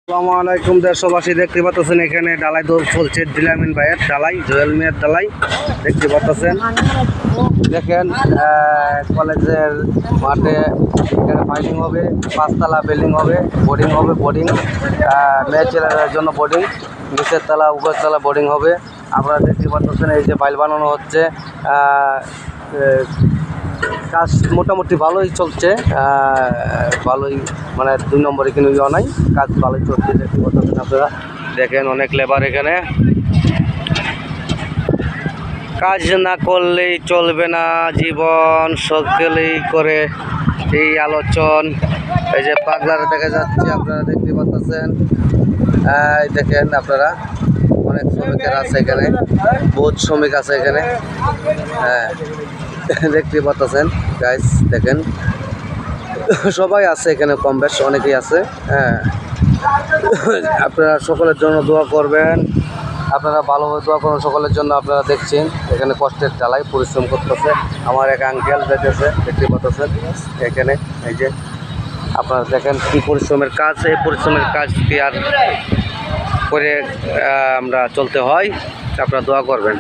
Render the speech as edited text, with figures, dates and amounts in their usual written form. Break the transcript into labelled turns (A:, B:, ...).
A: আসসালামু আলাইকুম দেশবাসী, দেখতে পাচ্ছেন এখানে ডালাই দৌড় চলছে। ডিলামিন ভাইয়ের ডালাই, জুয়েল মিয়ার ডালাই দেখতে পাচ্ছেন। দেখেন কলেজের মাঠে এখানে ফাইটিং হবে, 5 তলা বিল্ডিং হবে, বোর্ডিং মেয়ে ছেলেদের জন্য বোর্ডিং, নিচের তলা উপরের তলা বোর্ডিং হবে। আপনারা দেখতে পাচ্ছেন এই যে ফাইল বানানো হচ্ছে। কাজ মোটামুটি ভালোই চলছে, ভালোই, মানে 2 নম্বরে কিন্তু ইয়ে নাই, কাজ ভালোই চলছে। দেখতে পাচ্ছেন আপনারা, দেখেন অনেক লেবার এখানে। কাজ না করলেই চলবে না, জীবন সকলেই করে এই আলোচন। এই যে পাগলারে দেখা যাচ্ছে, আপনারা দেখতে পাচ্ছেন। দেখেন আপনারা, অনেক শ্রমিকের আছে এখানে, বহুত শ্রমিক আছে এখানে। দেখতে পাচ্ছেন গাইস, দেখেন সবাই আছে এখানে, কম বেশ অনেকেই আছে। আপনারা সকলের জন্য দোয়া করবেন, আপনারা ভালোভাবে দোয়া করুন সকলের জন্য। আপনারা দেখছেন এখানে কষ্টের ঢালাই, পরিশ্রম করতেছে আমার এক আঙ্কেল, দেখতেছে, দেখতে পাচ্ছেন এখানে। এই যে আপনারা দেখেন কি পরিশ্রমের কাজ, এই পরিশ্রমের কাজ কি আর করে আমরা চলতে হয়। আপনারা দোয়া করবেন।